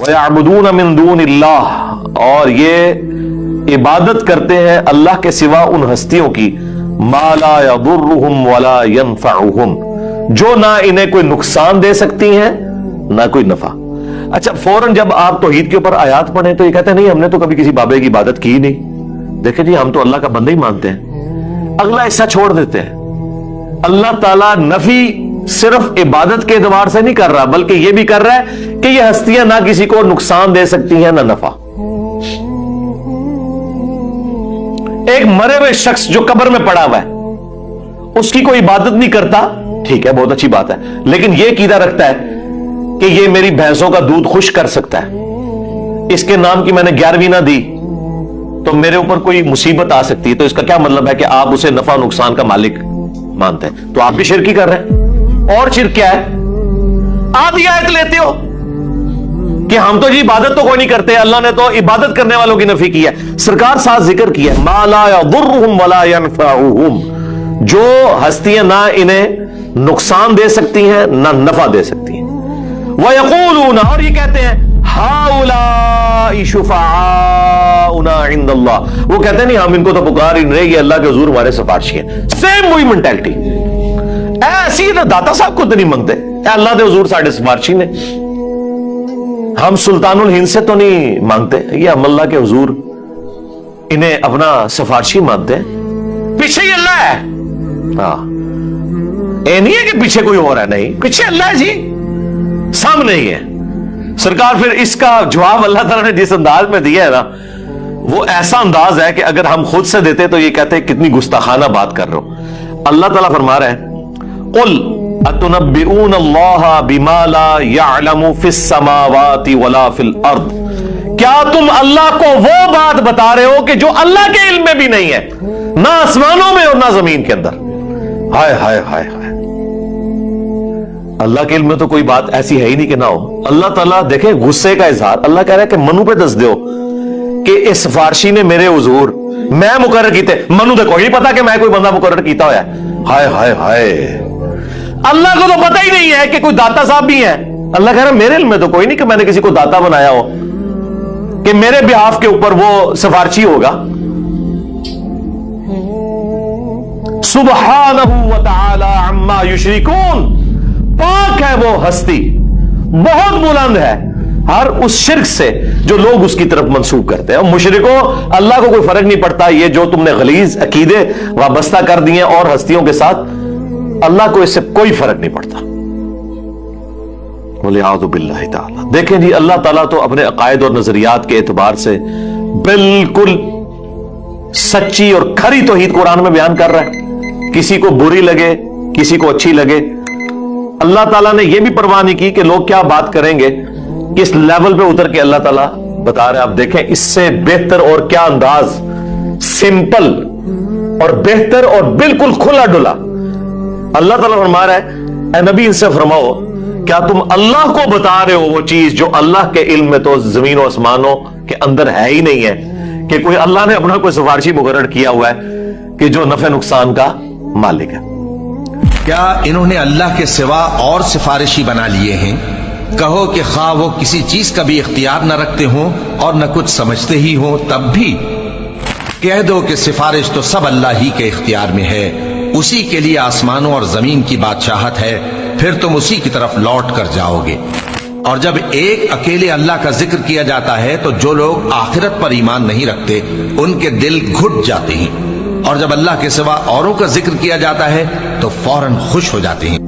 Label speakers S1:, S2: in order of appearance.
S1: वयअबुदून मिन दूनिल्लाह, और ये इबादत करते हैं अल्लाह के सिवा उन हस्तियों की, मा ला यदुर्रुहुम वला यनफउहुम, जो ना इन्हें कोई नुकसान दे सकती हैं ना कोई नफा। अच्छा, फौरन जब आप तौहीद के ऊपर आयात पढ़े तो ये कहते हैं नहीं हमने तो कभी किसी बाबे की इबादत की नहीं, देखें जी हम तो अल्लाह का बंदा ही मानते हैं। अगला हिस्सा छोड़ देते हैं। अल्लाह ताला नफी सिर्फ इबादत के एतबार से नहीं कर रहा, बल्कि यह भी कर रहा है कि ये हस्तियां ना किसी को नुकसान दे सकती हैं ना नफा। एक मरे हुए शख्स जो कब्र में पड़ा हुआ है, उसकी कोई इबादत नहीं करता, ठीक है, बहुत अच्छी बात है, लेकिन यह कीदा रखता है कि ये मेरी भैंसों का दूध खुश कर सकता है, इसके नाम की मैंने 11वीं ना दी तो मेरे ऊपर कोई मुसीबत आ सकती है, तो इसका क्या मतलब है कि आप उसे नफा नुकसान का मालिक मानते हैं, तो आप भी शिरकी कर रहे हैं। और शिरक क्या है? आधी आयत लेते हो कि हम तो जी इबादत तो कोई नहीं करते, अल्लाह ने तो इबादत करने वालों की नफी की है। सरकार साथ जिक्र किया मा ला यदुर्रुहुम वला यनफउहुम, जो हस्तियां ना इन्हें नुकसान दे सकती हैं ना नफा दे सकती हैं। वयक़ूलून, और ये कहते हैं हाउलाई शुफ़ाउना इंदल्लाह, वो कहते हैं नहीं हम इनको तो पुकार ही नहीं रहे, ये अल्लाह के हुजूर हमारे सिफारिशी हैं। सेम वही मेंटालिटी, ऐसी तो दाता साहब को तो नहीं मांगते, अल्लाह के हुजूर साढ़े सिफारिशी ने, हम सुल्तानुल हिंद से तो नहीं मांगते, ये हम अल्लाह के हुजूर इन्हें अपना सिफारिशी मानते हैं। पीछे ही अल्लाह है, हाँ, ये नहीं है कि पीछे कोई और है, नहीं, पीछे अल्लाह है जी, सामने ही है। सरकार फिर इसका जवाब अल्लाह ताला ने जिस अंदाज में दिया है ना, वो ऐसा अंदाज है कि अगर हम खुद से देते तो ये कहते हैं कितनी गुस्ताखाना बात कर रहे हो। अल्लाह ताला फरमा रहा है कुल अतुनब्बिऊन अल्लाह बिमा ला यअलमु फिस समावाति वला फिल अर्द, क्या तुम अल्लाह को वो बात बता रहे हो कि जो अल्लाह के इल्म में भी नहीं है, ना आसमानों में और ना जमीन के अंदर। हाय हाय हाय हाय, अल्लाह के इल्म में तो कोई बात ऐसी है ही नहीं कि ना हो। अल्लाह ताला देखें गुस्से का इजहार, अल्लाह कह रहा है कि मनु पे दस दो कि इस सिफारशी ने मेरे हुजूर मैं मुकर्रर कीते, मनु तो कोई नहीं पता कि मैं कोई बंदा मुकर्रर कीता होया। हाय हाय हाय, अल्लाह को तो पता ही नहीं है कि कोई दाता साहब भी है। अल्लाह कह रहा है मेरे इल्म में तो कोई नहीं कि मैंने किसी को दाता बनाया हो कि मेरे बिहाफ के ऊपर वो सिफारशी होगा। सुब्हानहू व तआला अम्मा युशरिकून, पाक है वो हस्ती, बहुत बुलंद है हर उस शिर्क से जो लोग उसकी तरफ मंसूब करते हैं। और मुशरिकों, अल्लाह को कोई फर्क नहीं पड़ता ये जो तुमने गलीज अकीदे वाबस्ता कर दिए और हस्तियों के साथ, अल्लाह को इससे कोई फर्क नहीं पड़ता। वलियाउज़ु बिल्लाहि ताला। देखें जी, अल्लाह ताला तो अपने अकायद और नजरियात के एतबार से बिल्कुल सच्ची और खरी तौहीद कुरान में बयान कर रहा है, किसी को बुरी लगे किसी को अच्छी लगे। अल्लाह ताला ने यह भी परवाह नहीं की कि लोग क्या बात करेंगे, किस लेवल पे उतर के अल्लाह ताला बता रहे हैं। आप देखें इससे बेहतर और क्या अंदाज, सिंपल और बेहतर और बिल्कुल खुला डुला। अल्लाह ताला फरमा रहा है ऐ नबी इनसे फरमाओ क्या तुम अल्लाह को बता रहे हो वो चीज जो अल्लाह के इल्म में तो जमीन और आसमानों के अंदर है ही नहीं है, कि कोई अल्लाह ने अपना कोई सिफारिशी मुकर्रर किया हुआ है कि जो नफे नुकसान का मालिक है।
S2: क्या इन्होंने अल्लाह के सिवा और सिफारिशी बना लिए हैं? कहो कि खा वो किसी चीज का भी इख्तियार न रखते हों और न कुछ समझते ही हों, तब भी कह दो कि सिफारिश तो सब अल्लाह ही के इख्तियार में है, उसी के लिए आसमानों और जमीन की बादशाहत है, फिर तुम उसी की तरफ लौट कर जाओगे। और जब एक अकेले अल्लाह का जिक्र किया जाता है तो जो लोग आखिरत पर ईमान नहीं रखते उनके दिल घुट जाते हैं, और जब अल्लाह के सिवा औरों का जिक्र किया जाता है तो फौरन खुश हो जाते हैं।